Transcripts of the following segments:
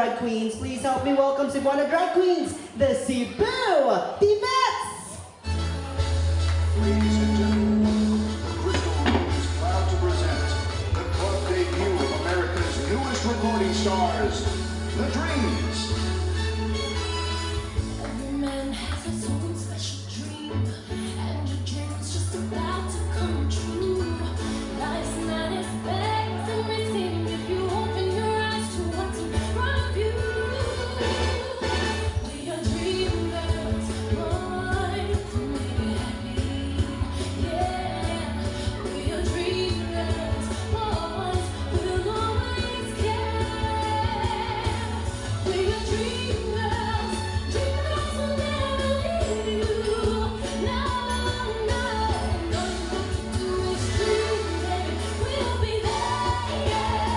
drag queens. Please help me welcome Cebuana drag queens, the Cebu Tibettes! Ladies and gentlemen, Crystal is proud to present the club debut of America's newest recording stars, The Dreams. Every man has his own special dream, and your dream is just about to come true. Life's not expect everything if you open your eyes to what's in front of you. We are dreamers, born to make you happy. Yeah, we are dreamers, boys will always care. We are dreamers, dreamers will never leave you. No, no, nothing to do is dream, baby. We'll be there, yeah.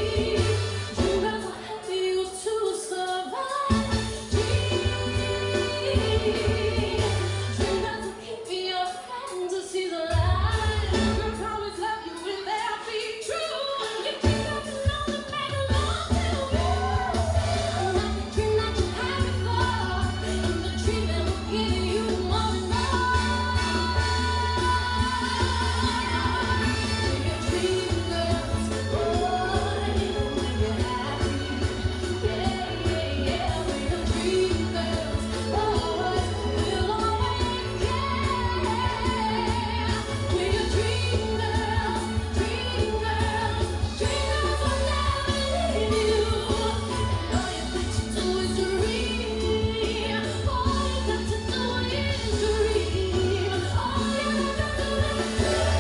Dreamers will help you to survive. Dreamers will keep your fantasies alive. I promise love you and they'll be true. You keep nothing on the make love to you. I'm not the dream that you had before. I'm the dream that will give you more and more. We are dreamers, boy, when you're happy. Yeah, yeah, yeah. We are dreamers, boy, we'll always care. We are dreamers, dreamers, dreamers will never leave you. And all you got to do is dream. All you got to do is dream. All you got to do is dream.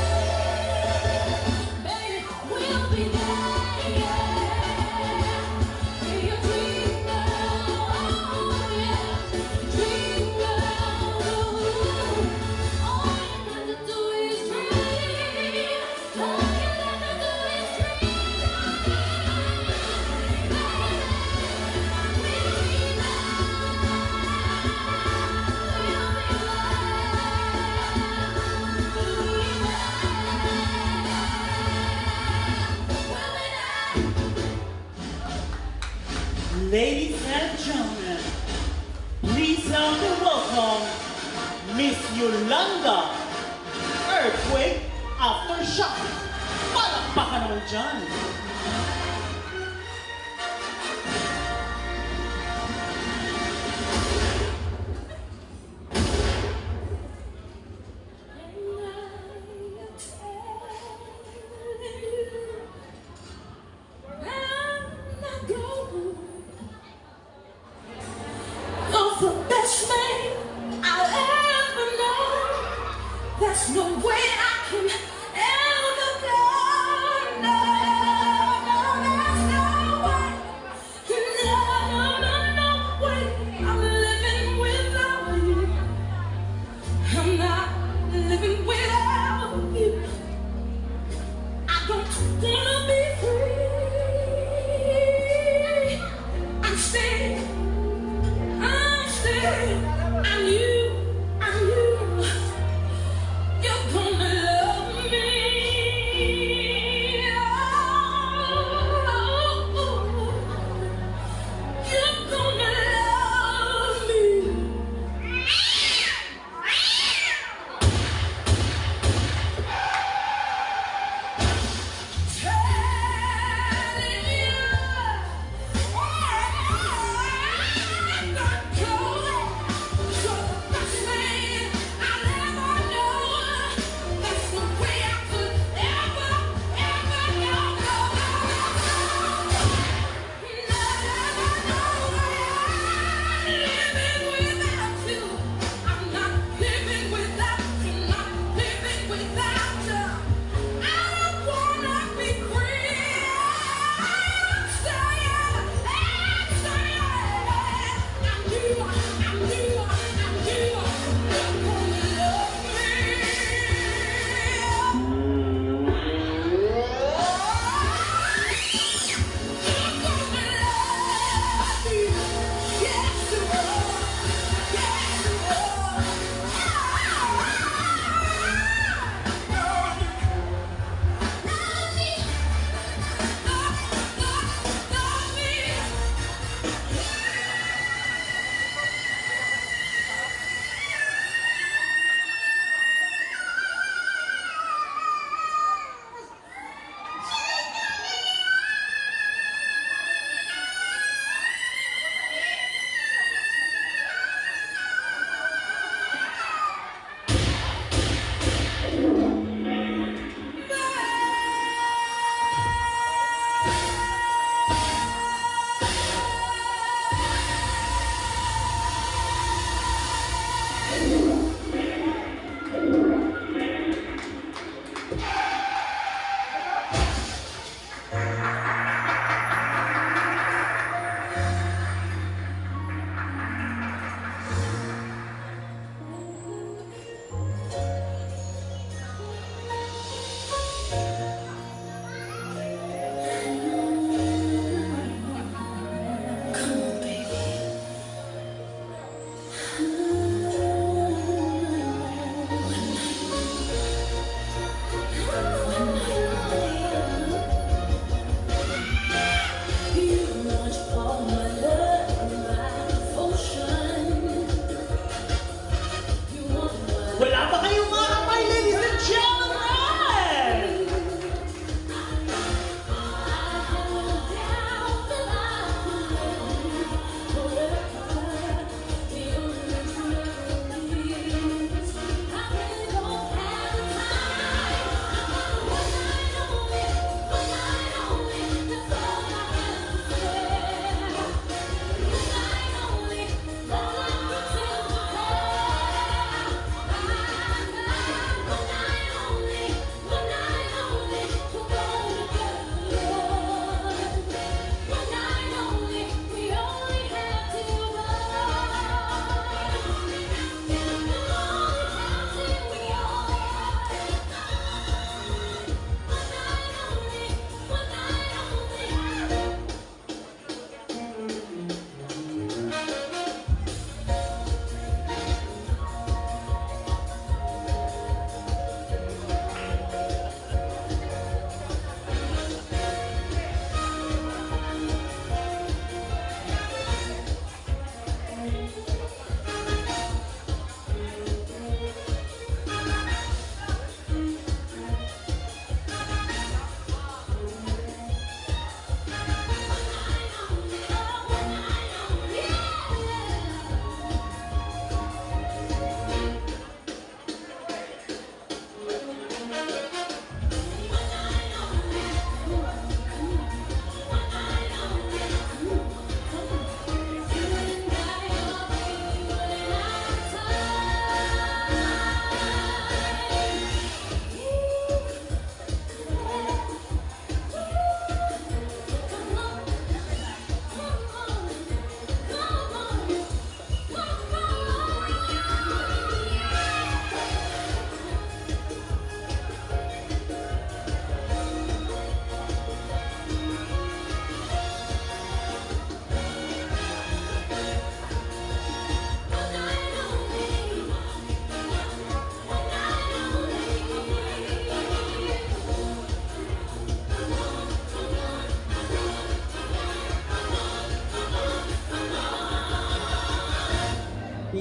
Baby, we'll be there, yeah. We are dreamers, oh yeah. Dreamers, all you got to do is dream. All you got to do is Ladies and gentlemen, please help me welcome Miss Yolanda Earthquake Aftershock. Palakpakan naman dyan. the best man I'll ever know. There's no way I can ever go. No, no.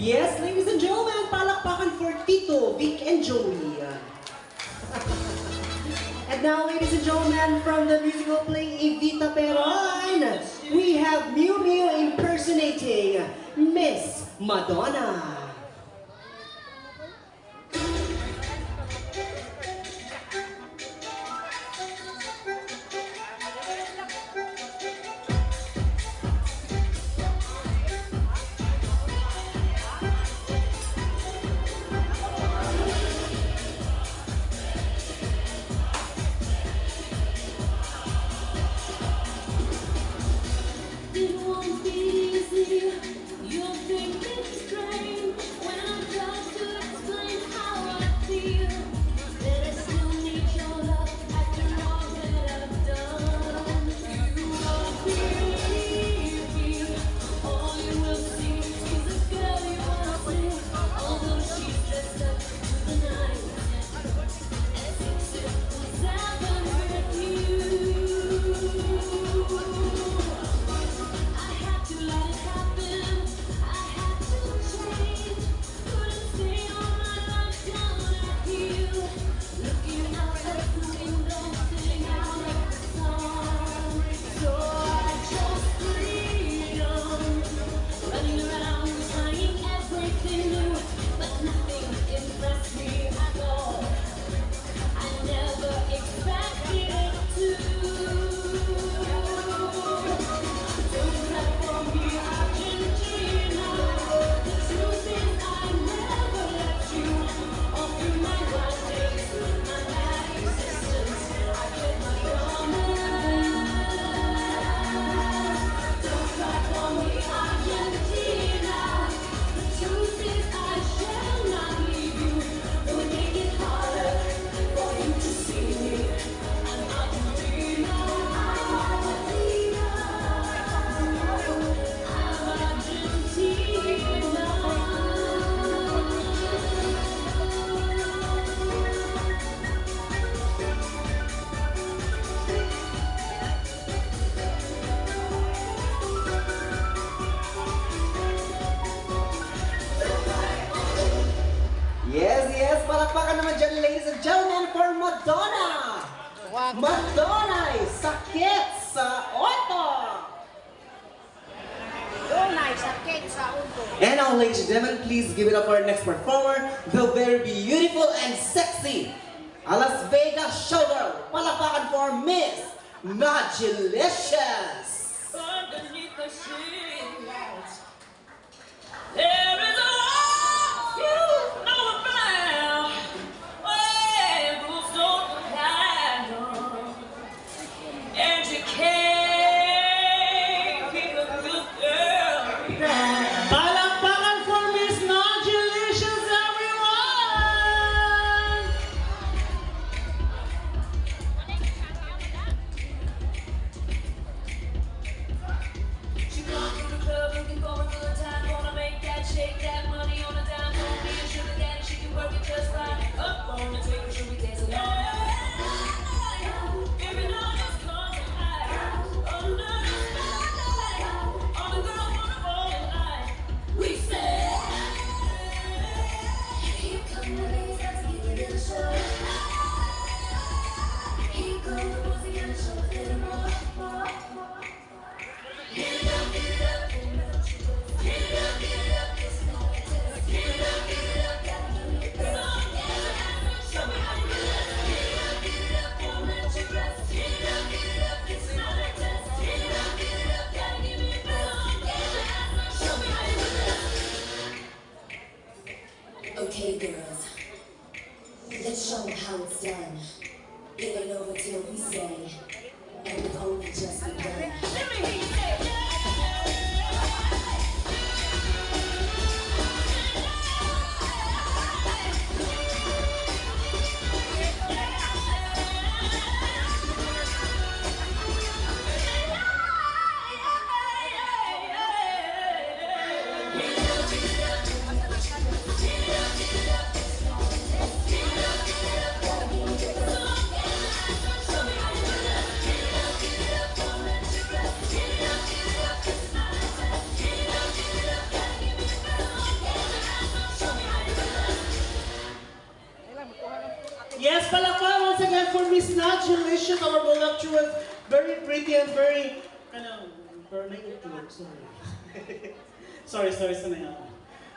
Yes, ladies and gentlemen, palakpakan for Tito, Vic, and Joey. And now, ladies and gentlemen, from the musical play Evita Peron, we have Miu Miu impersonating Miss Madonna. It won't be easy. You'll think it's strange when I try to explain how I feel. That I still need your love after all that I've done. You won't believe me. All you will see is a girl you wanna see. Although she's dressed up to the nines, and thinks it was ever with you. I had to let it happen. I had to change. Couldn't stay all my life gonna heal. Looking out at the window, sitting out of the sun. So I chose freedom, running around trying everything new, but nothing impressed me at all. I never expected it to. Don't cry for me, Argentina. The truth is I never left you. All through my wild days, my bad existence, I kept my promise. Don't cry for me, Argentina. The truth is I shall not leave you. It would make it harder for you to see me. I'm Argentina. Yes, yes, palakpakan naman dyan, ladies and gentlemen, for Madonna! Madonna, sakit sa auto! And now, ladies and gentlemen, please give it up for our next performer, the very beautiful and sexy a Las Vegas showgirl. Palakpakan for Miss Magilicious! Underneath the streetlights, there is a wall you know about. Where goes on the candle, and you can't keep a good girl down. Palakpakan for Miss Magilicious, everyone! She gone through the club looking for a good time, gonna make that shake. delicious, our voluptuous, very pretty and very, burning it look, sorry. sorry, sanay ako.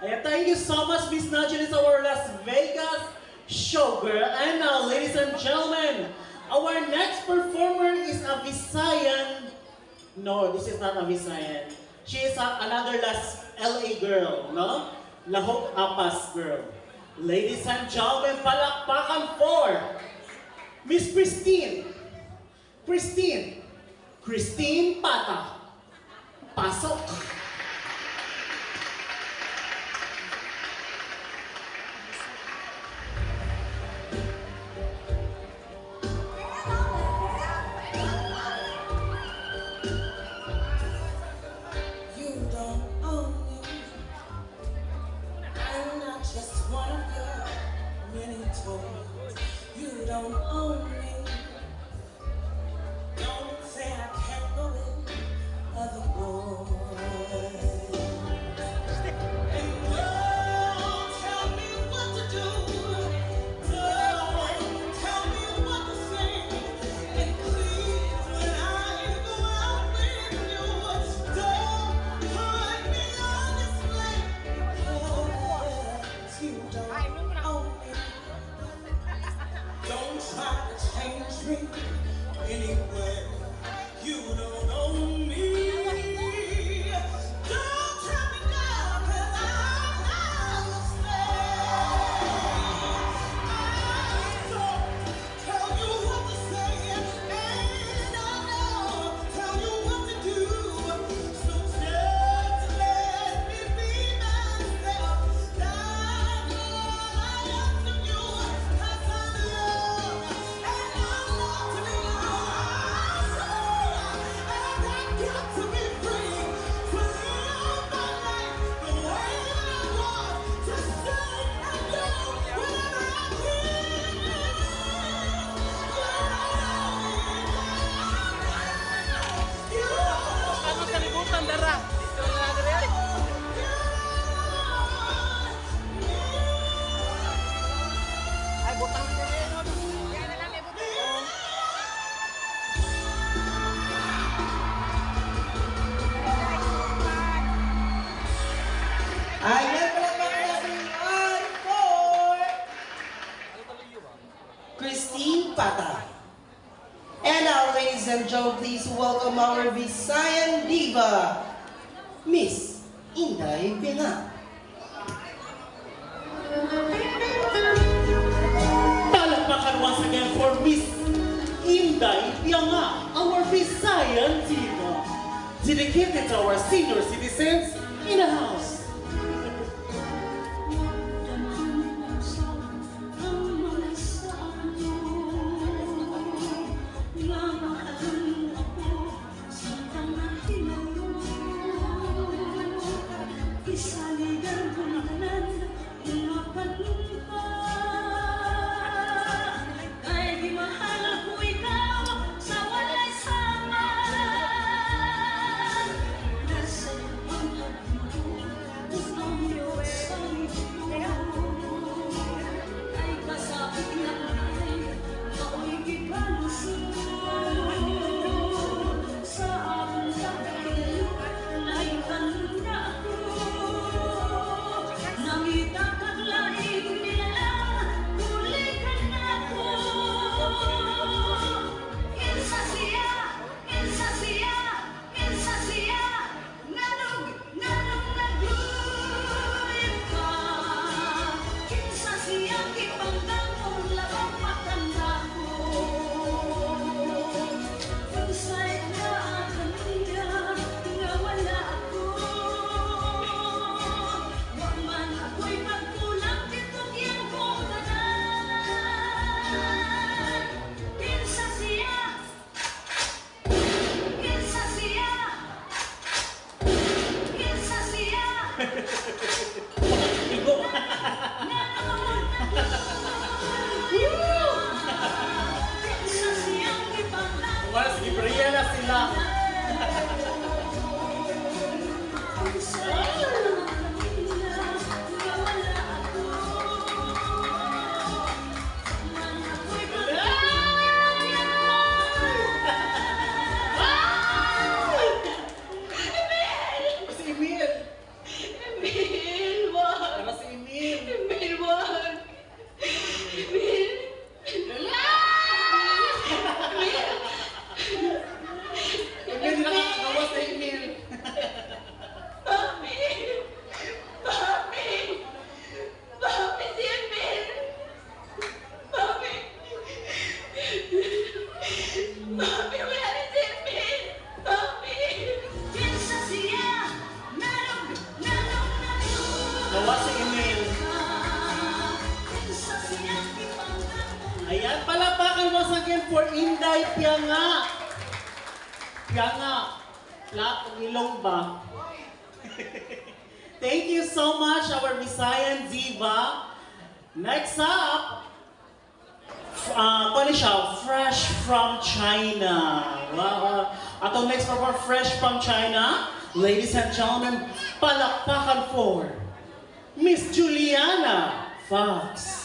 Ayan, thank you so much, Miss Najelis, our Las Vegas showgirl. And now, ladies and gentlemen, our next performer is a Visayan. No, this is not a Visayan. She is another LA girl, no? Lahok Apas girl. Ladies and gentlemen, palakpakan for Miss Christine Pata. Pasok! You don't own me. I'm not just one of your many toys. You don't own me. Don't say I can't go with other boys. And don't tell me what to do. Don't tell me what to sing. And please, when I go out with you, don't put me on display. 'Cause you don't own me. Don't try to change me anyway. You don't own me. Don't tell me now, 'cause I'm not a slave. I don't tell you what to say, and I don't tell you what to do. So just let me be myself. That's all I ask of you, 'cause I love, and I love to be loved. And I got to be free to live my life the way that I want, to say and do whatever I Ano sa libutan, Dara? Ito yung nagre. Ay, butang ko rin. Yan na lang, may butang. Ayan, palakpakan natin ay for Christine Pata. And now, ladies and gentlemen, please welcome our Visayan diva, Miss Inday Binga. Palakpakan once again for Miss Inday Bianga, our Visayan diva. Dedicated to our senior citizens in the house. Mas libraya na sila. ay piyanga. Piyanga. Ilong ba? Thank you so much, our Visayan diva. Next up, ano siya? Fresh from China. Wow. Atong next performer, Fresh from China. Ladies and gentlemen, palakpakan for Miss Juliana Fox.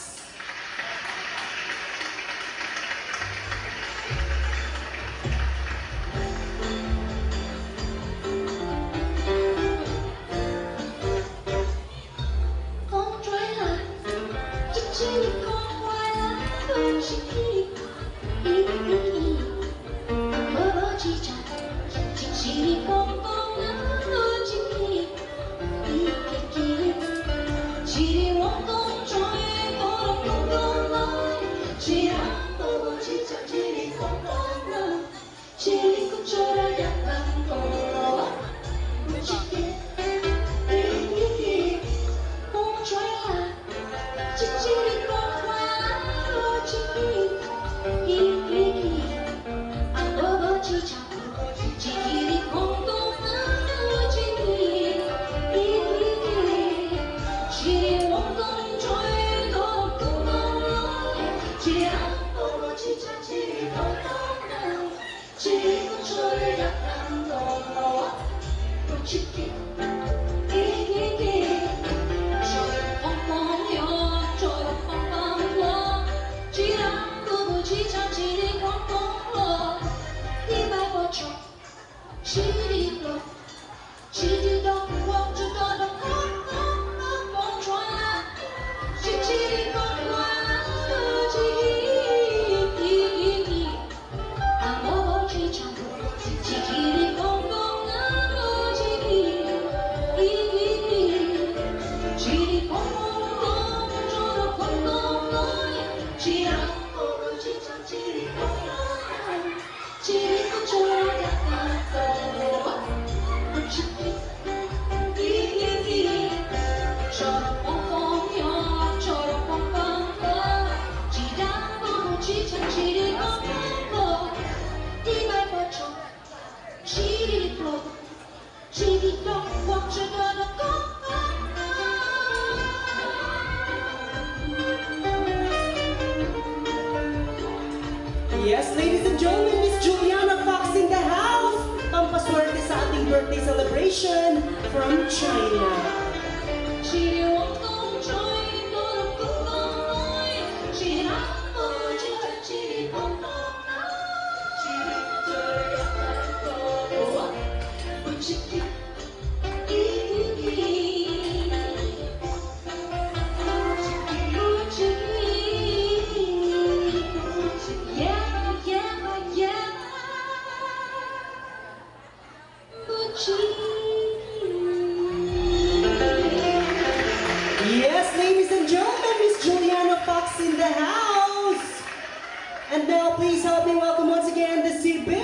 Yes, ladies and gentlemen, Miss Juliana Fox in the house. Pampaswerte sa ating birthday celebration from China. Yes, ladies and gentlemen, Miss Juliana Fox in the house. And now please help me welcome once again the Cebu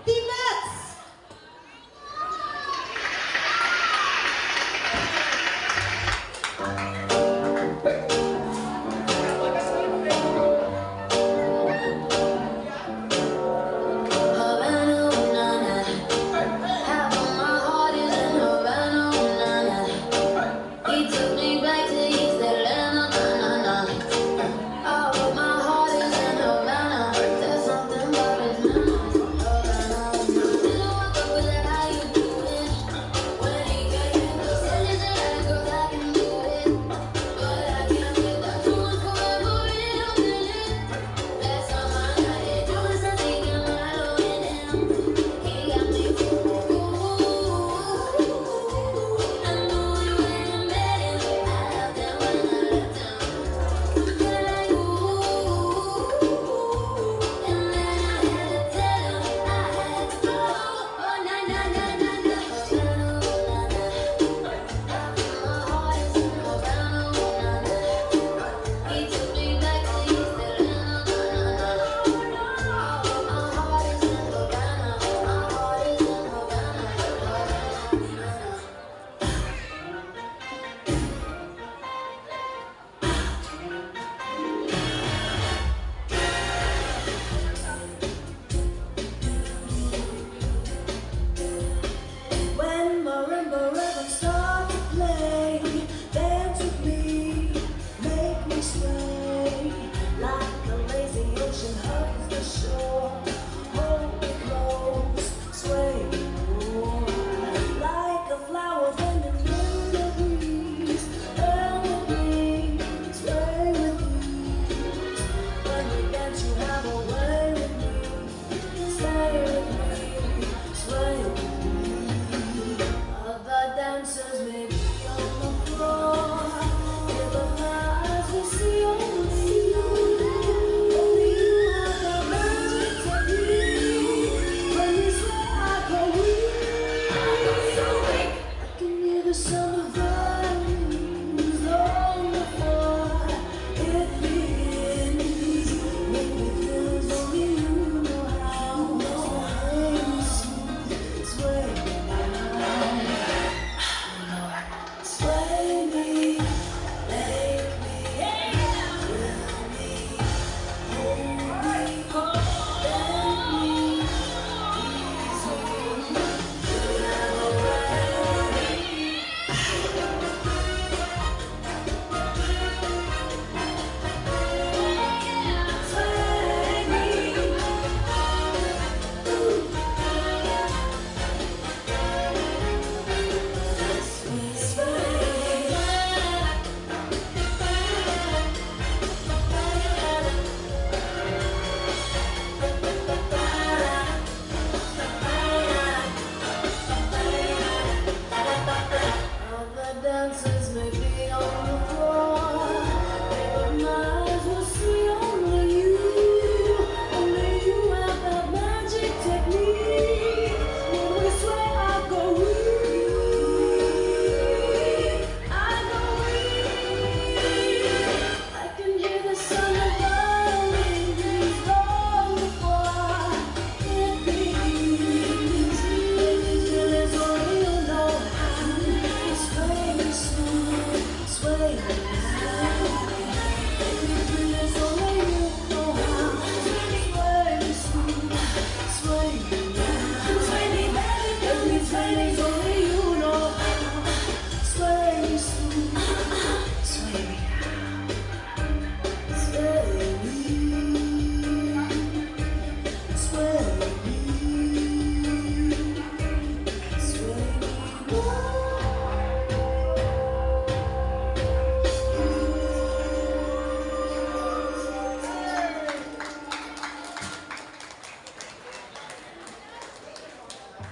Divettes. Something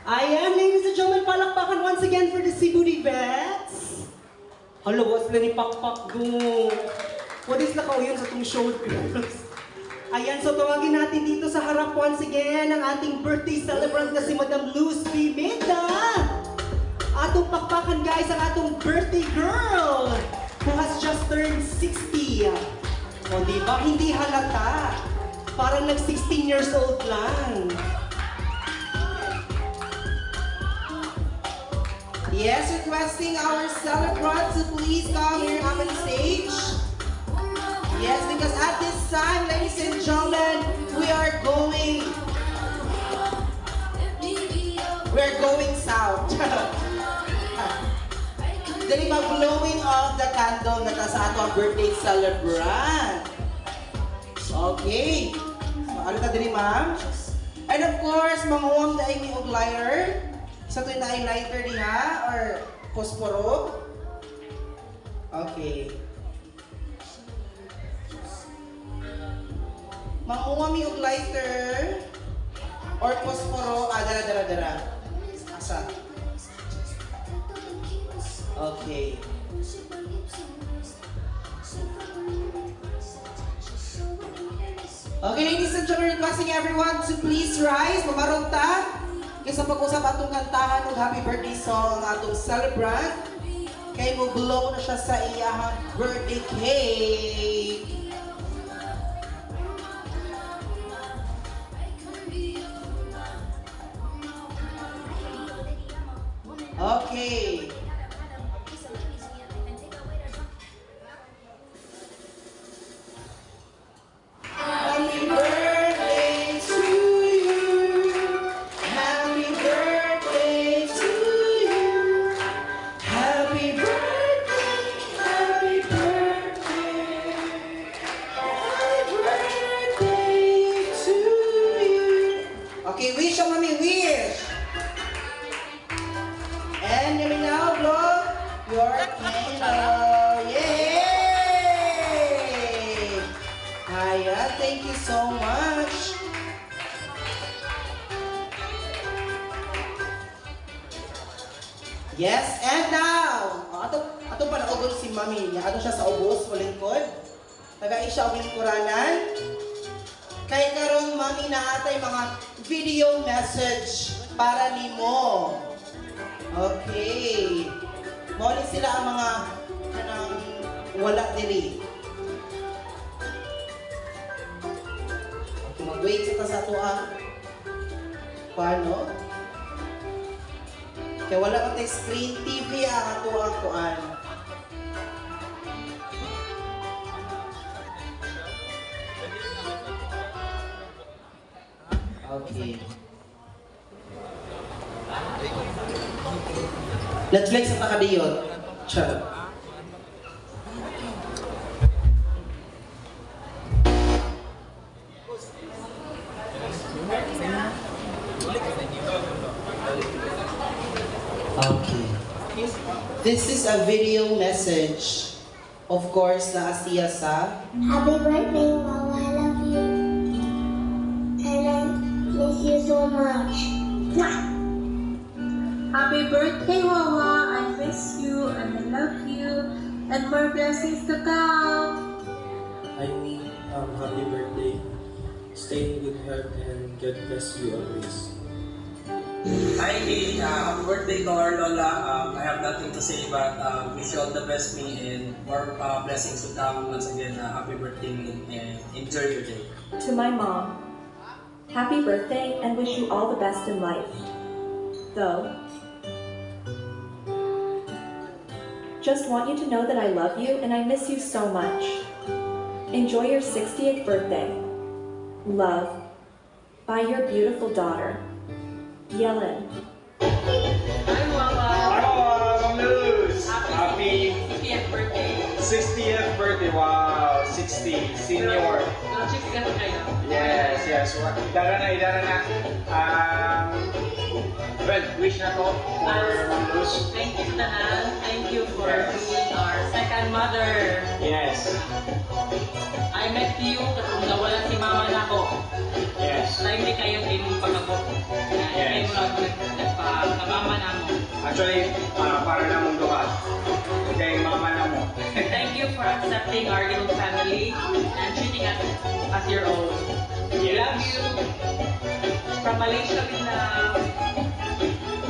Ayan, ladies and gentlemen, palakpakan once again for the Cebu Vets. Hala, was na ni Pakpak do. What is lakaw yun sa itong show, girls? Ayan, so tawagin natin dito sa harap once again ang ating birthday celebrant na si Madam Luz Pimenta. Atong pakpakan guys ang atong birthday girl who has just turned 60. O diba, hindi halata. Parang nag-16 years old lang. Yes, requesting our celebrant to please come here on the stage. Yes, because at this time, ladies and gentlemen, we're going south. Dali mag-blowing of the candle na sa ato ang birthday celebrant. Okay. So, ano ka dali, ma'am? And of course, manguwam na ay og lighter. Isa to na ay lighter diha or posporo. Okay. Manguwam mi og lighter or posporo. Dara. Asa? Okay. Okay, ladies and gentlemen, requesting everyone to please rise. Mamarong ta. Kaysa pag-usap atong kantahan ng happy birthday song ang atong celebrant. Kay mo blow na siya sa iyahang birthday cake. Okay. Happy birthday to you. Happy birthday to you. Happy birthday. Happy birthday. Happy birthday to you. Okay, wish ang mami, wish. And you may now blow your candle. Yay! Aya, thank you so much. Yes, and now, ato pa naugol si Mami niya. Ato siya sa ubos, walingkod. Tagai siya ang lingkuranan. Kay karon Mami na atay mga video message para nimo. Okay. Muli sila ang mga kanang wala diri. Okay, mag-wait sa sa tuwa. Paano? Kaya wala ka tayo screen TV ang ato ang kuan. Okay. Netflix at nakadiyot. Charot. Okay. This is a video message. Of course, na siya sa Happy birthday, Mama. I love you. And I miss you so much. Mwah! Happy birthday, Wawa! I miss you and I love you and more blessings to come. I mean, happy birthday. Stay in good health and God bless you always. Hi, Lee. Happy birthday to our Lola. I have nothing to say but wish you all the best, me, and more blessings to come. Once again, happy birthday, me, and enjoy your day. To my mom, happy birthday and wish you all the best in life. Though, just want you to know that I love you and I miss you so much. Enjoy your 60th birthday. Love, by your beautiful daughter, Yellen. Hi, Wawa! Ma'am Luz! Happy 60th birthday. 60th birthday! Wow! 60! Senior! Chicks ka kayo. Yes! Idara na. Well, wish na to for Ma'am Luz. Thank you, Tanan. Thank you for being our second mother. Yes! I met you kung nawala si mama na ako. Yes! Timely kayo din yung pag-ako. Yes. Kaya mo lang nagpa Actually, para na mong duha. Kay mama na mo. Thank you for accepting our little family and treating us as your own. We love you. From Malaysia, we love.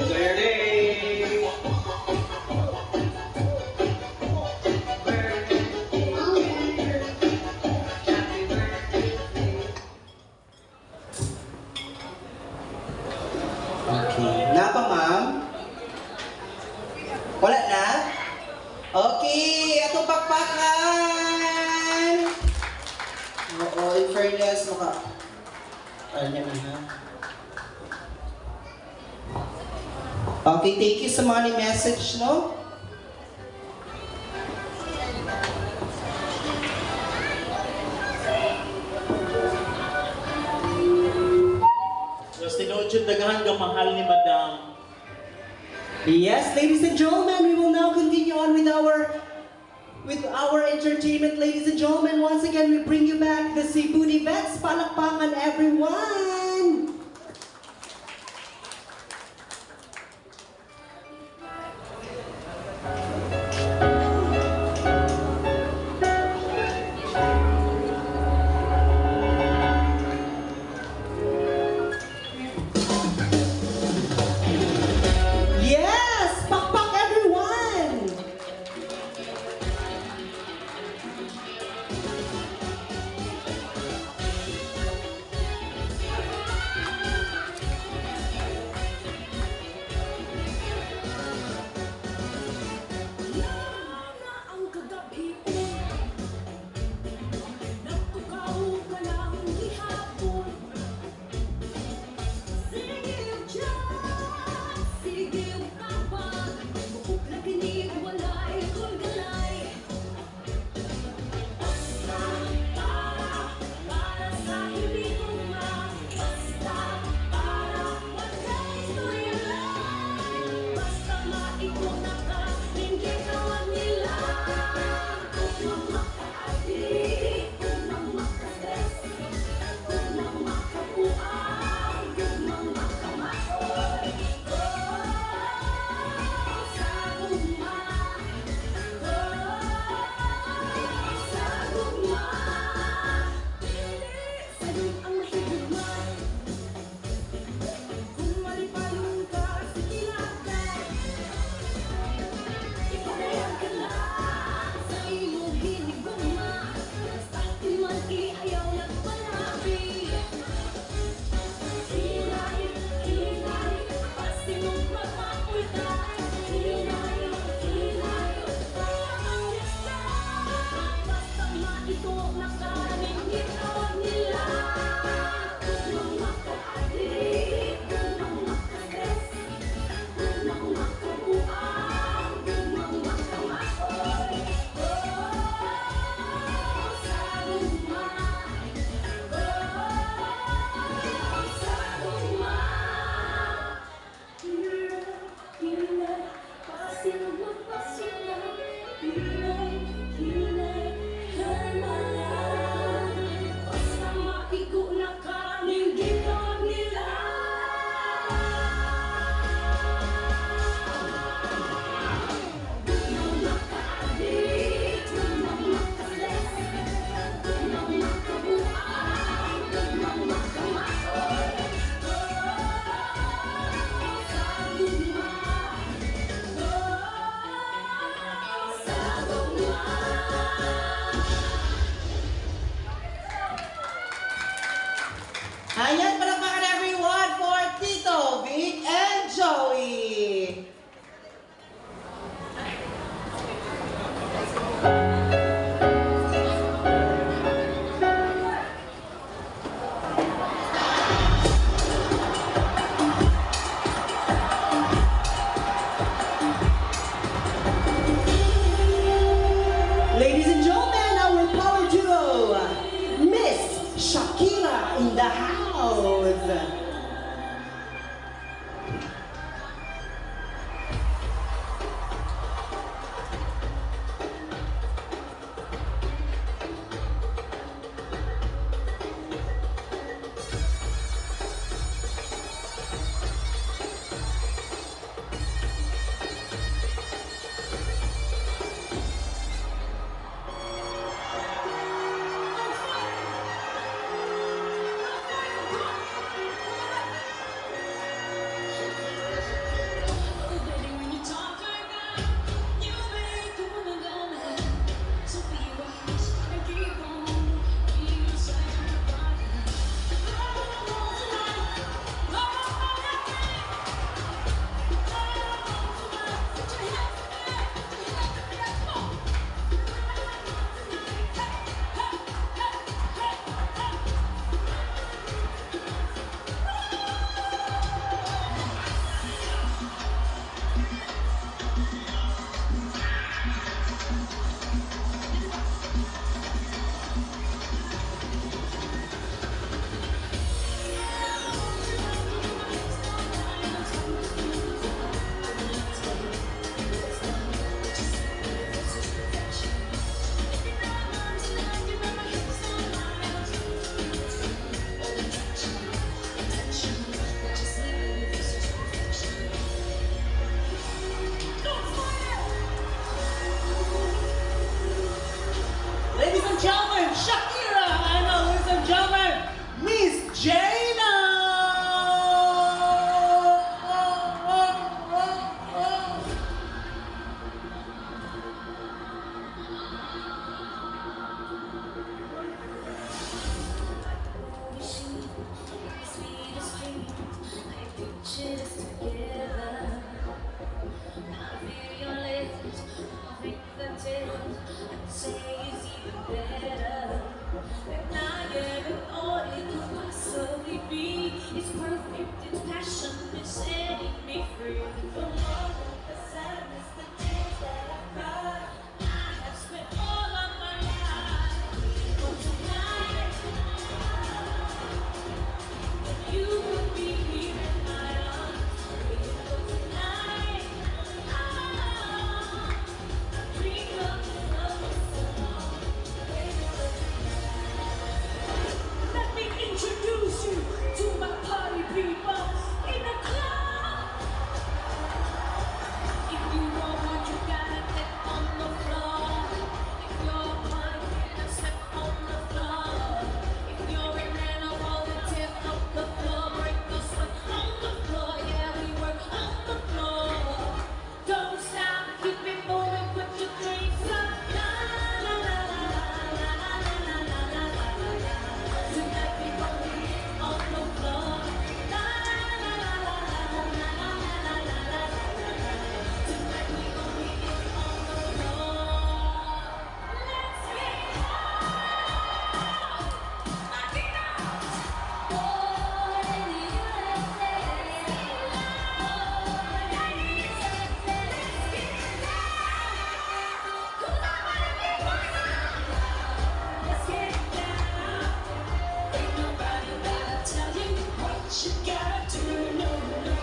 Enjoy your day! Happy birthday. Okay. Na pa, ma'am? Wala na? Okay, atong pakpakan! Oo, in fairness, ano na ha? Okay, thank you sa money message, no? Just tinood yung daghan ng mahal ni Madam. Yes, ladies and gentlemen, we will now continue on with our entertainment, ladies and gentlemen. Once again, we bring you back the Cebu Vets. Palakpakan, everyone! Yes! Pakpak, everyone! together. I feel your lips, I think that it, I'd say it's even better. And I am all it could possibly be. It's perfect, it's passion, it's setting me free. The moment, the sadness, the tears that I cried, I have spent all of my life. But tonight, you would be here in my arms. But tonight, I dream of the love so long. Let me introduce you to my party people in the club. If you want what you gotta get on the floor. If you're fine, then step on the floor. If you're an animal, then tear up the floor. Break the sweat on the floor. Yeah, we work on the floor. Don't stop, keep it moving, put your drinks up. La la la la la la la la la la la la. Tonight we gon' be on the floor. La la la la la la la la la la la la. Tonight we gon' be on the floor. Let's get you gotta do, no, no.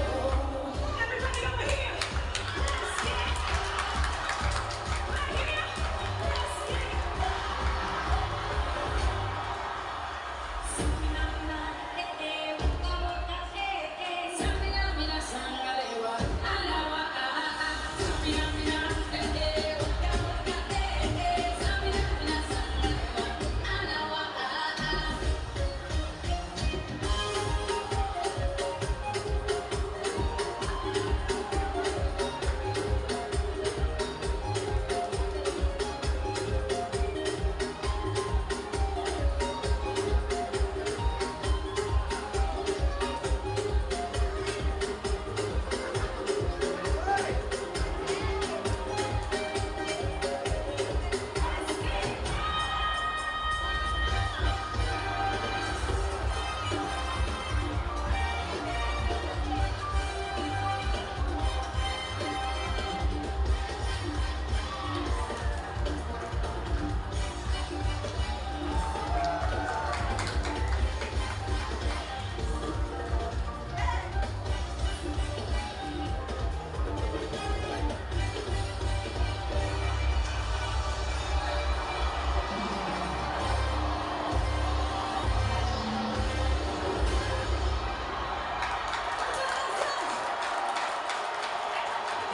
Everybody over here, let's get right here, let's get Samina, eh, eh, waka, waka, eh, eh. Samina, sangalewa, alawa, ah, ah. Samina, eh, eh, waka, waka, eh, eh. Samina, sangalewa, alawa, ah, ah.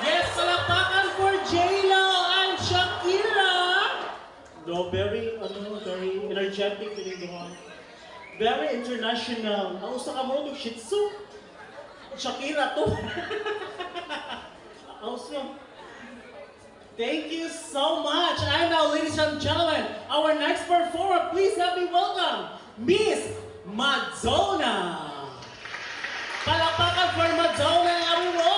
Yes, palakpakan for J-Lo and Shakira. No, very energetic feeling doon. Very international. Ang usa ka mo Shih Tzu. Shakira to. Awesome. Thank you so much. And now, ladies and gentlemen, our next performer, please help me welcome Miss Madonna. Palakpakan for Madonna, everyone.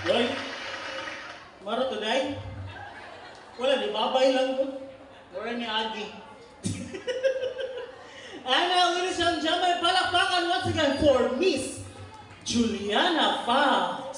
Hoy, maro today? Wala, di babay lang ko. Wala ni Agi. And now, ladies and gentlemen, palakpakan once again for Miss Juliana Fox.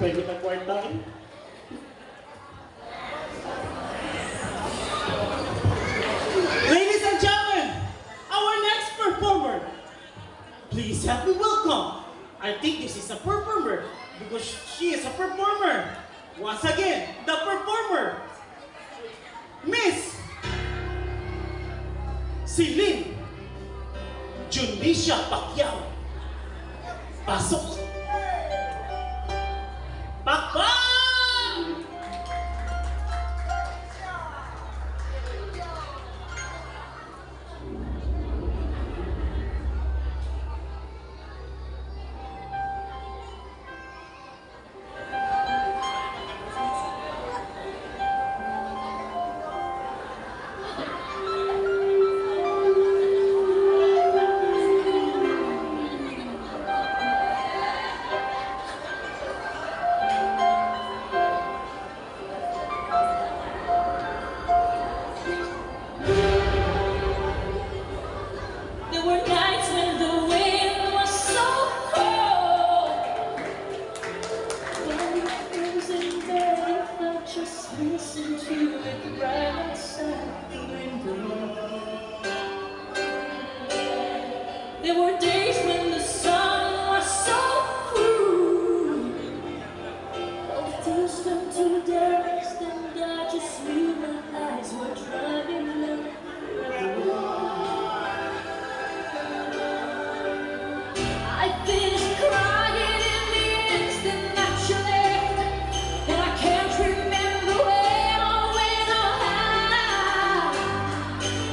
Pwede ka kwartain. Ladies and gentlemen, our next performer. Please help me welcome. I think this is a performer because she is a performer. Once again, the performer, Miss Celine Junisha Pacquiao. Pasok. Pakbang! There were nights when the wind was so cold. When I was in bed, I just listened to it right outside the window. There were days when the sun was so cruel. All the days turned to dust, and I just knew my eyes were driving like I finished crying in the instant that you left, and I can't remember when or how.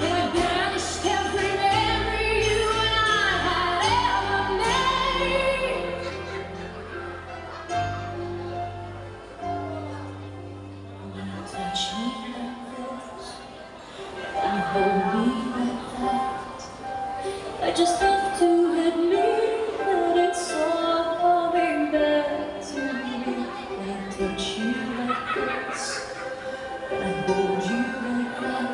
And I banished every memory you and I had ever made. When you touch me like this, and hold me like that, I just have to admit that it's all coming back to me. I touch you like this, I hold you like that.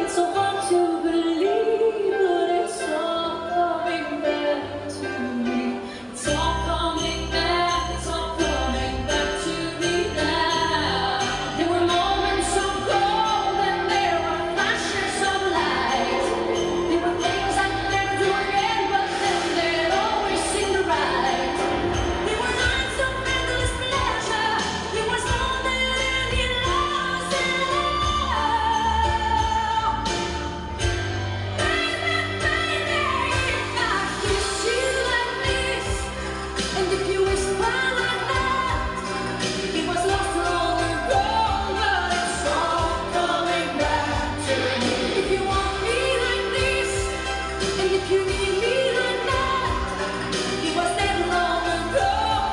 It's so hard to believe, but it's all coming back to me. It's all coming back, it's all coming back to me now. There were moments of gold and there were flashes of light. There were things I'd never do again, but then they'd always seem to right. There were nights of endless pleasure. It was more than any loss in love. Baby, baby, if I kiss you like this, and if you whisper like that, it was lost long ago, but it's all coming back to me. If you want me like this, and if you need me like that, it was never long ago,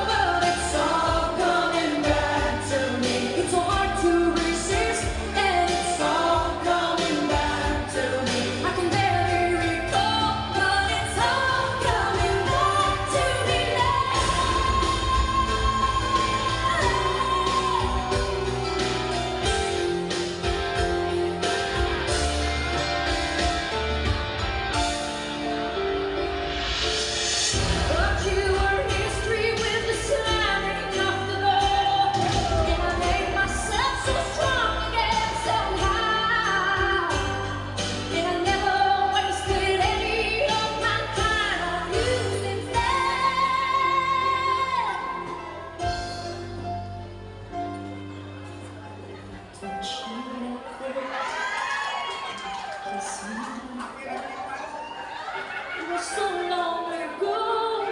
but it's all coming back to me. It's so hard to resist, and it's all coming back to me. I can barely recall, but it's all coming back to me But you were history with the slamming of the door, and I made myself so strong again somehow. And I never wasted any of my time on you since then. Touch you like this, kiss me like that. It was so long ago,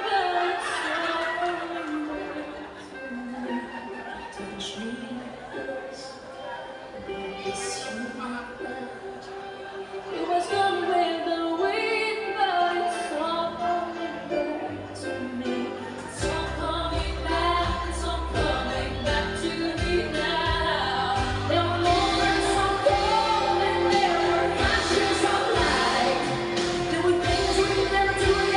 but it's all coming back to me. Touch me like this, kiss you like that. It was gone with the wind, but it's all coming back to me. It's all coming back, it's all coming back to me now. There were moments of gold and there were flashes of light. There were things we never do again.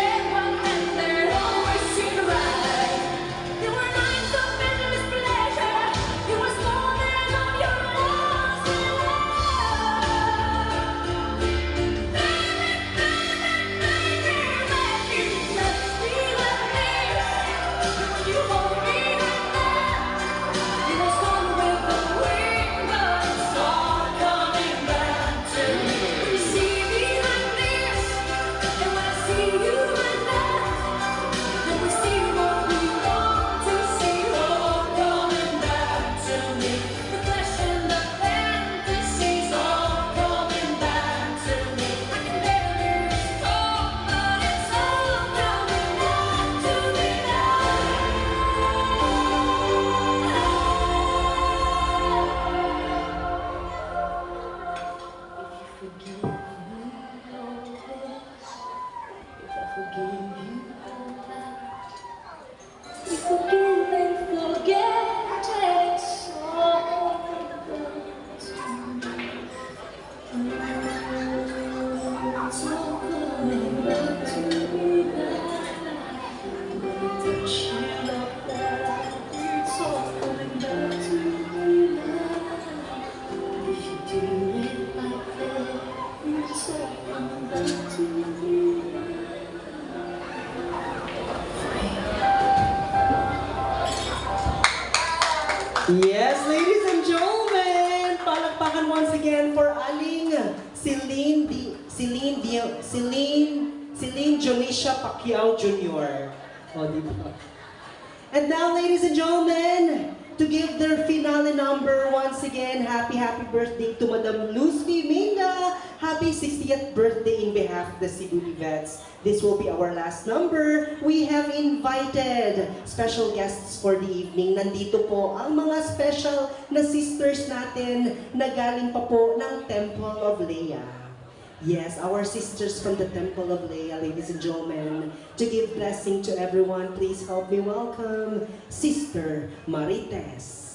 We forgive and forget takes all it's all coming back to me now. Touch you like that. It's all coming back to me now. If you do it like that, it's all coming back to me now. Yes, ladies and gentlemen, palakpakan once again for Aling Celine Jonisha Pacquiao Jr. Oh, di ba? And now, ladies and gentlemen, to give their finale number once again, happy birthday to Madam Lucy Minga. Happy 60th birthday in behalf of the Cebu Vets. This will be our last number. We have invited special guests for the evening. Nandito po ang mga special na sisters natin na galing pa po ng Temple of Leia. Yes, our sisters from the Temple of Leia, ladies and gentlemen. To give blessing to everyone, please help me welcome Sister Marites.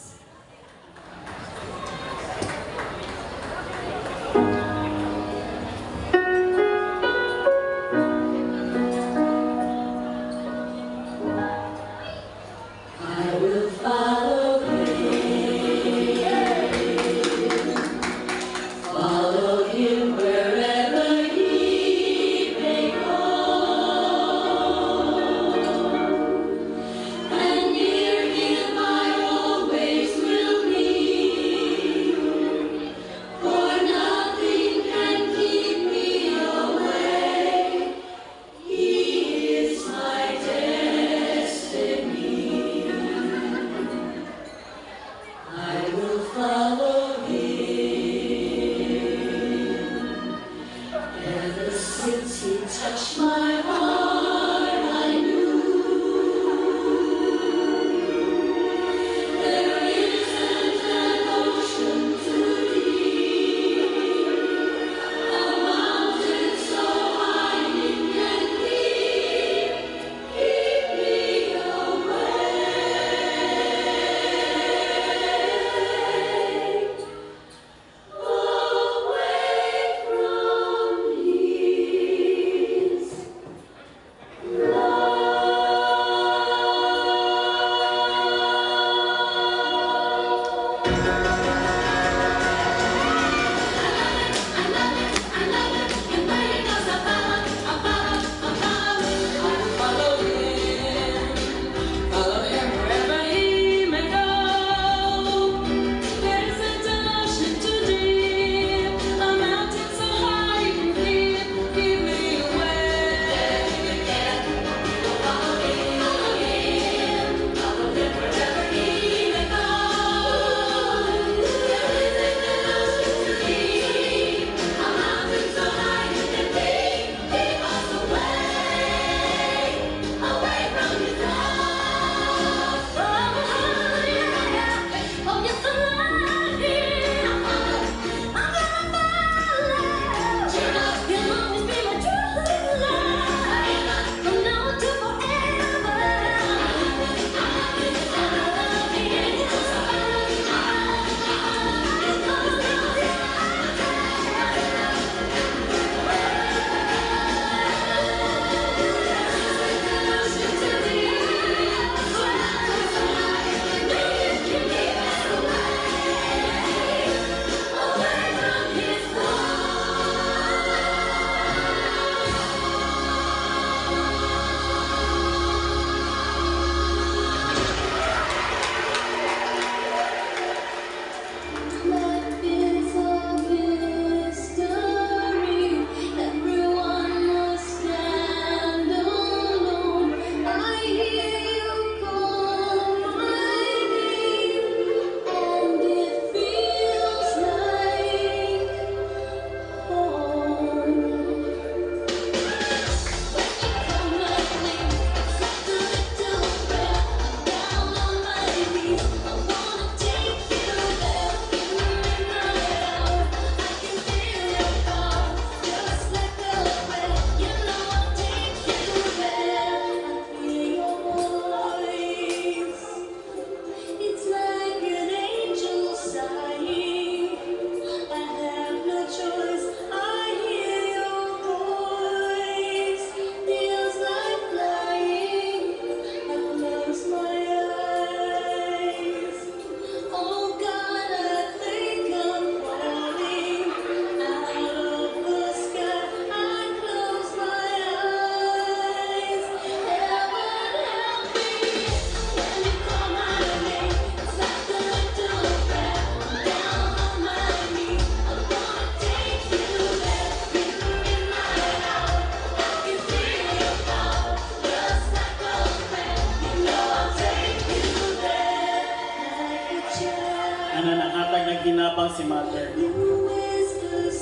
tabang si mother.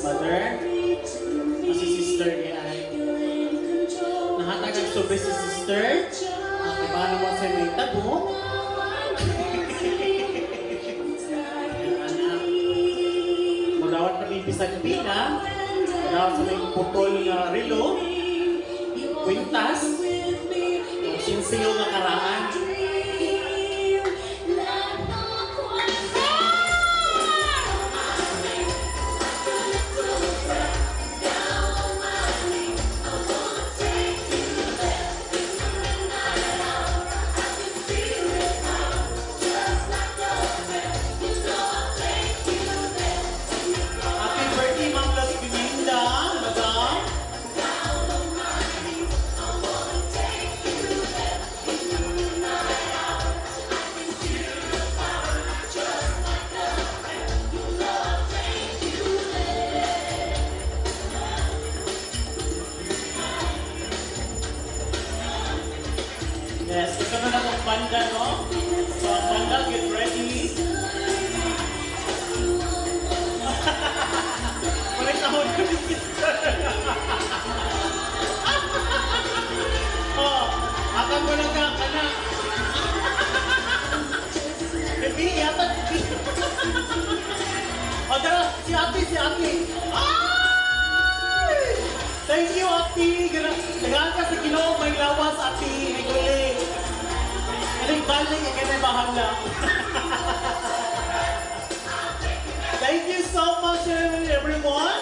Mother? O si sister ni ay. Nahatag ang sobre si sister. Diba naman sa'yo may tabo? Madawat na may pisag pina. Madawat sa may putol na rilo. Quintas. Yung sinsiyo na karaan. Yes, gusto na lang ang banda, no? So, ang banda, get ready. Balik na ako ni sister. Oh, akang ko lang ka na. Baby, yata. O, tara, si Ate. Ay! Thank you, Ate. Nagaan ka sa Ginoo, may lawas, Ate. May guling. Kaling balik, ay kanay bahala. Thank you so much, everyone.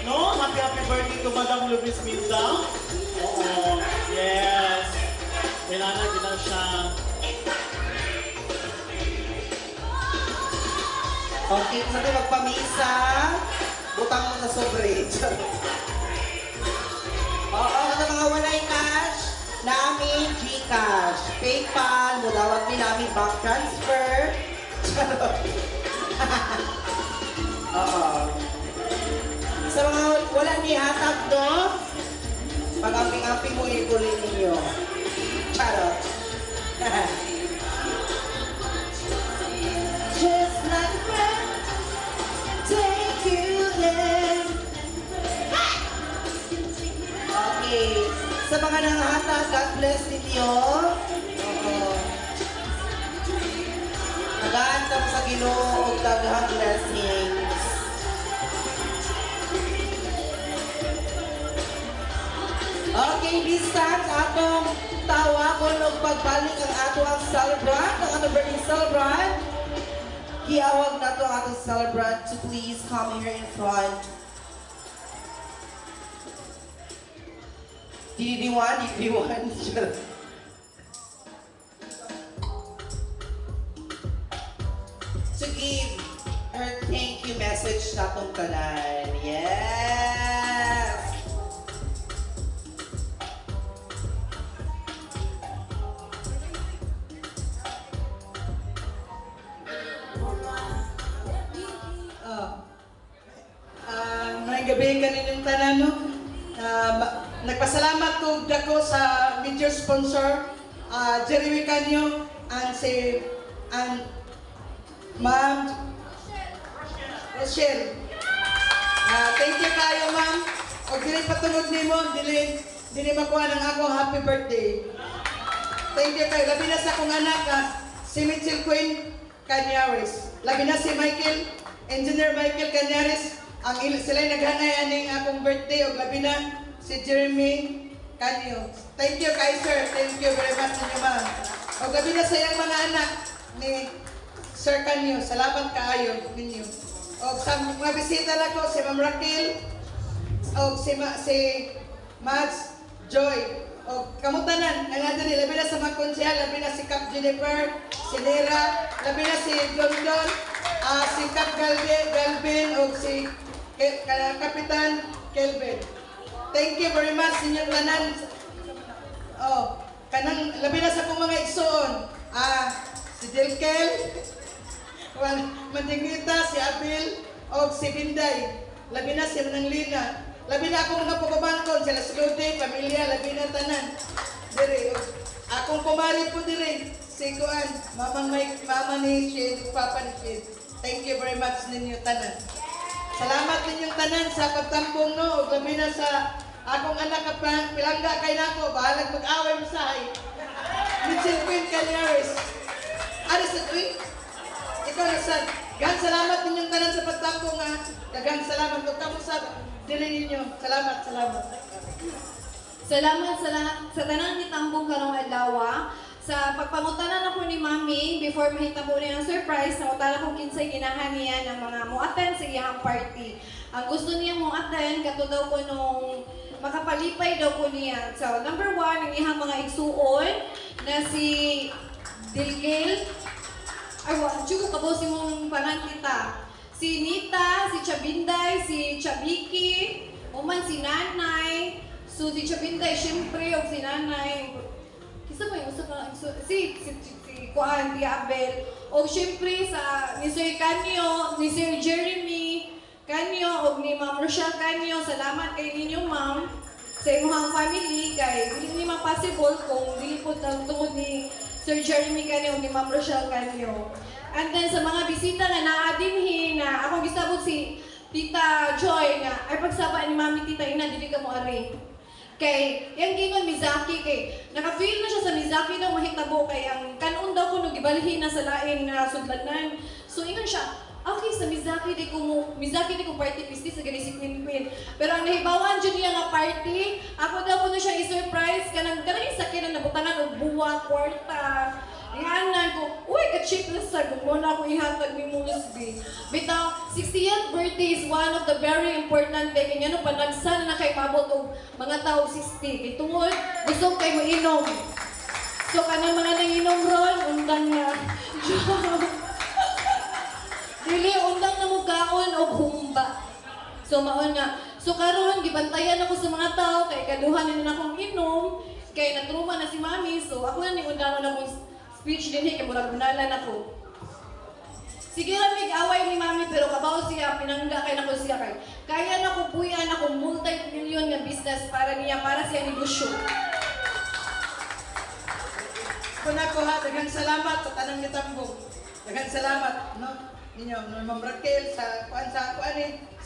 No? Happy birthday to Madam Luis Minda. Oo. Yes. Kailangan din lang siya. Okay, sabi magpamisa. Butang mo sa sobre. Oo, sa mga walay cash, namin GCash, PayPal, mudawat din namin bank transfer. Oo. Sa mga wala ni hatag do, pag-amping-amping mo ikulit ninyo. Charot. Just like that, take you there. Okay. Sa mga nangahatag, God bless ninyo. Oo. Nagaan ka sa Ginoo og daghang blessings. Okay, this time sa atong tawagon og pagbalik ang ato ang celebrant, ang ato birthday celebrant. Giawag na to ang ating celebrant to please come here in front. Didiwan. To give her thank you message na itong tanan. Yes! May gabi kanilang tanan, no? Nagpasalamat ko dako sa major sponsor, Jeremy Canyo, and Ma'am Rochelle. Thank you kayo, ma'am. O dili patungod nimo, dili makuha ng ako happy birthday. Thank you kayo. Labi na sa akong anak, si Mitchell Quinn Canyares. Labi na si Engineer Michael Canyares. Sila'y naghanay aning akong birthday. O labi na si Jeremy Canyo. Thank you kay sir. Thank you very much ninyo, ma'am. O labi na sa iyang mga anak ni Sir Canyo. Salamat kaayo ninyo. O sa mga bisita na ko, si Ma'am Raquel, o si Mads Joy, o kamutanan, nga natin labi na sa mga konsyal, labi na si Cap Jennifer, si Nera, labi na si London, si Cap Galvin, o si Kapitan Kelvin. Thank you very much inyong tanan. O, kanang labi na sa kong mga igsoon, si Dilkel, Mantingita, si Abil, o si Binday. Labi na si Mananglina. Labi na akong mga pagabangkon, sila Slode, pamilya, labi na tanan. Dire, akong kumari po dire, si Kuan, mama ni Shid, papa ni Shid. Thank you very much ninyo tanan. Salamat ninyong tanan sa pagtambong no, ug labi na sa akong anak ka pilangga kay nako, bahalag mag-away masahay. Mitchell Queen Calieres. Ari sa tuwi. Ikaw na sad. Gan salamat ninyong tanan sa pagtambong ha. Daghang salamat ug kamo sa dili ninyo. Salamat. Salamat sa tanang nitambong karong adlaw. Sa pagpangutanan ako ni Mami, before mahitabo niya ang surprise, nakutala kong kinsay ginahan niya ng mga mo-attend sa iyang party. Ang gusto niya mo-attend, kato daw ko nung makapalipay daw ko niya. So, number 1, ang iyang mga igsuon na si Dilgil. Ay, jugo ka po si mong panantita. Si Nita, si Chabinday, si Chabiki, uman si Nanay. So, si Chabinday, syempre, o si Nanay. Kisa mo yung usa ka, si Kuan, si Abel. O syempre sa ni Sir Canyo, ni Sir Jeremy Canyo, o ni Ma'am Rochelle Canyo. Salamat kay ninyo, Ma'am, sa inyong family. Kay hindi naman possible kung dili po tungod ni Sir Jeremy Canyo o ni Ma'am Rochelle Canyo. And then sa mga bisita na naadinhi na ako gisabot si Tita Joy nga ay pagsaba ni Mami Tita Ina, dili ka mo ari. Kay, yung gingon Mizaki, kay, naka-feel na siya sa Mizaki daw mahitabo, kay ang kanon daw ko nung ibalhin na sa lain na sudlanan. So, ingon siya, okay, sa Mizaki di ko party pisti sa gani si Queen. Pero ang nahibawan dyan niya nga party, ako daw ko na siya i-surprise, kanang yung sakit na nabutangan o buwa, kwarta. Ihanan ko, uy, ka-cheap na sa muna ako ihatag ni Musby. Bitaw, 60th birthday is one of the very important day. Kaya no, panagsan na kay mabot og mga tao 60. Kaya tungod, gusto kay mainom. So, kanang mga nanginom ron, undang na. Dili, undang na mugaon o humba. So, maon nga. So, karon gibantayan ako sa mga tao, kay kaduhan na akong inom, kay natruma na si Mami. So, ako na ni undangan akong speech din kay murag unalan ako. Sige lang mig-away ni Mami pero kabaw siya pinangga kay nako siya kay. Kaya na ko puyan ako multi-million nga business para niya para siya negosyo. Kuna ko ha, daghang salamat sa tanang nitambong. Daghang salamat no ninyo Ma'am Raquel sa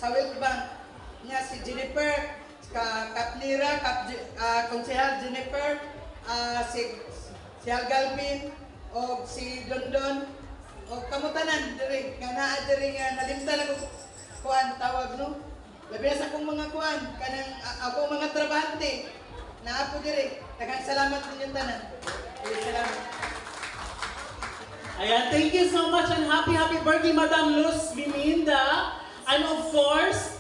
World Bank niya si Jennifer Kapnira, Konsehal Jennifer, si Al Galvin, o si Dondon, o kamutanan, diri, nga naa diri nga nalimtan ako kuan tawag no. Labi na sa akong mga kuan, kanang ako mga trabahante, na ako diri. Daghang salamat ninyong tanan. Salamat. Ayan, thank you so much and happy birthday, Madam Luz Biminda. And of course,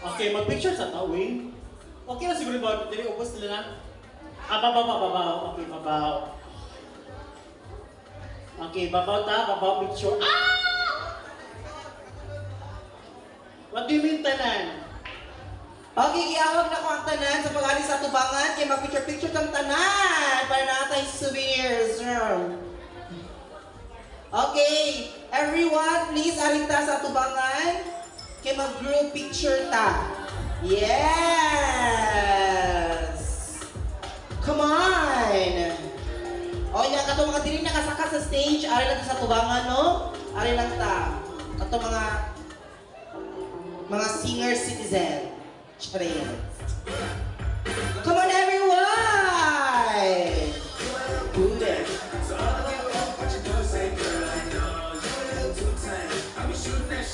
okay, mag-picture sa tawin. Okay na siguro ba? Dili, upos nila na. Babaw. Okay, babaw. Okay, babaw picture. What do you mean, tanan? Okay, iawag na ko ang tanan sa pag-alis sa tubangan, kaya mag-picture kang tanan para natay souvenirs. Okay, everyone, please arita sa tubangan, kaya mag-group picture ta. Yes! Come on! O, yan, kato mga dili nakasaka sa stage, ari lang sa tubangan, no? Ari lang ta. Kato mga senior citizen. Charin. Come on, everyone! Good.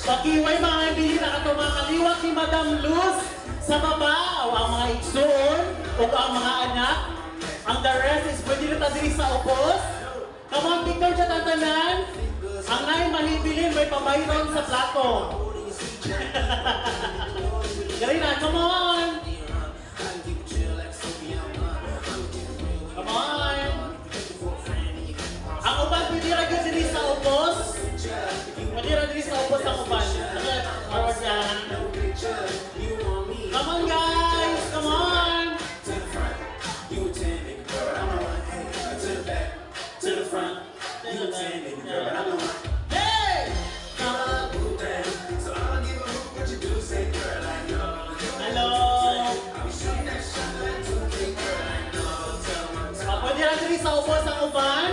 Pakiway mga ibili na kato mga kaliwat ni Madam Luz sa baba, o ang mga igsoon, o ang mga anak. Ang the rest is pwede na diri sa upos. Come on, picture siya tatanan. Ang nai mahibilin may pabayron sa plato. Garina, come on! Come on! Ang uban pwede na diri sa upos. Pwede na diri sa upos ang uban. Forward yan. Come on guys! Come on! To the front. Hey! Hello! Pwede na diri sa upos ang uban.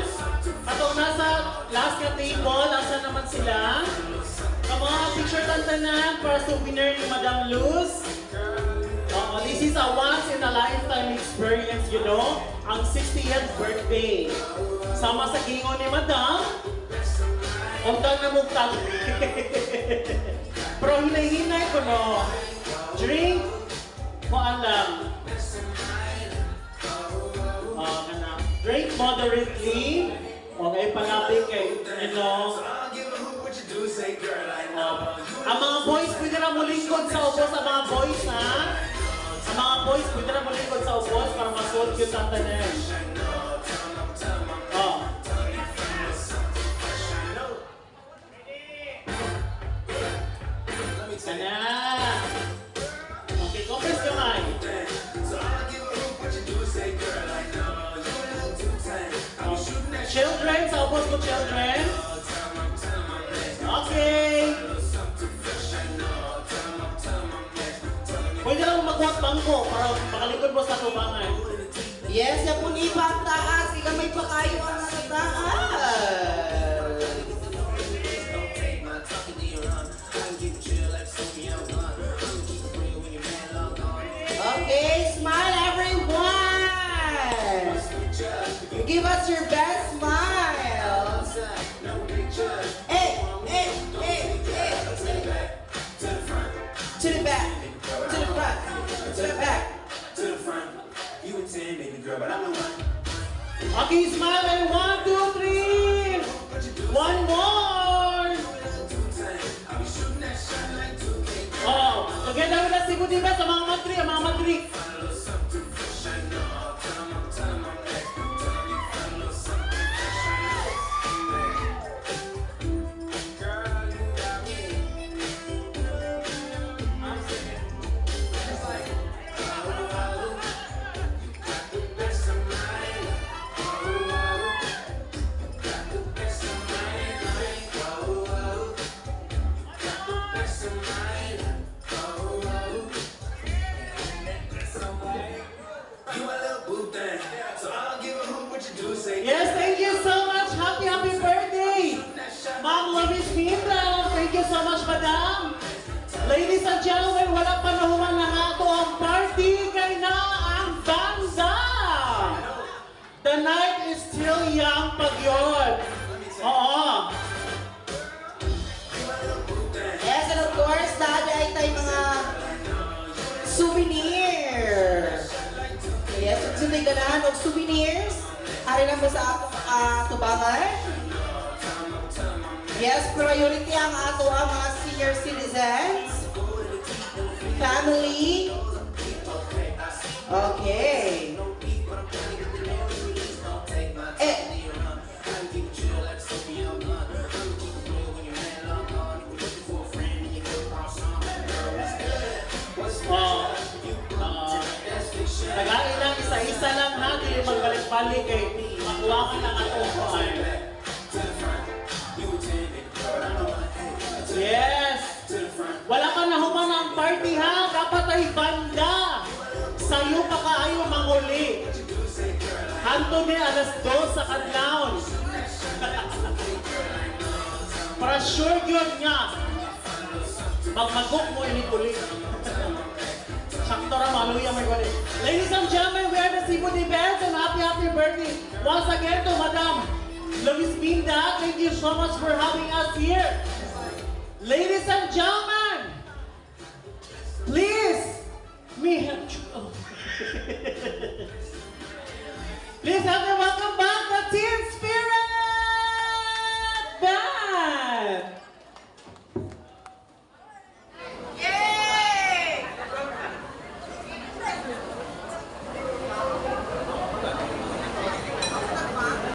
Atong nasa last na table, nasa naman sila? mga picture tantanan para souvenir ni Madam Luz. This is a once in a lifetime experience, you know, ang 60th birthday. Sama sa gingon ni Madam, untang na mugtang. Pero hinay-hinay ko no, drink mo alam. Drink moderately. Okay, palapit kay, you know. Ang mga boys, pwede na mo lingkod sa ubos ang mga boys, ha? Ang mga boys, pwede na mo lingkod sa ubos para masuot yung tantanan. Oh. Sana. Okay, compress kamay. Children, sa ubos ko children. Okay. Pwede lang maghuwag bangko para makalikod mo sa tubangan. Yes, ya po iba ang taas. Ika may pa kayo ang nasa taas. Okay, smile everyone. Give us your best smile. Hey, hey, hey, hey. To the back, to the front, to the back. Okay, smile and 1, 2, 3. One more. Oh, together with us, ikuti ba sa mga matri, ang mga matri. Yes, thank you so much. Happy, happy birthday. Ma'am Lovis Pinta. Thank you so much, Madam. Ladies and gentlemen, wala pa nahuman na nga ito ang party kay na ang banda. The night is still young pag yun. Oo. Yes, and of course, dahil ay tayo mga souvenir. Yes, sunday ganahan og souvenirs. Ari lang ba sa tubangan? Yes, priority ang ato ang mga senior citizens. Family. Okay. Tagain lang, isa-isa lang ha, hindi magbalik-balik eh. Makuha ka ng atong kuhan. Yes! Wala ka nahuman ang party ha, dapat ay banda. Sa'yo pa kaayo manguli. Hanto ni alas 2 sa kadlaon. Para sure yun nga. Magmagok mo ini-uli. Saktora maluya may wali. Ladies and gentlemen, we are the Cebu Events and happy, happy birthday. Once again to Madam Lovis Pinda. Thank you so much for having us here. Ladies and gentlemen, please, please have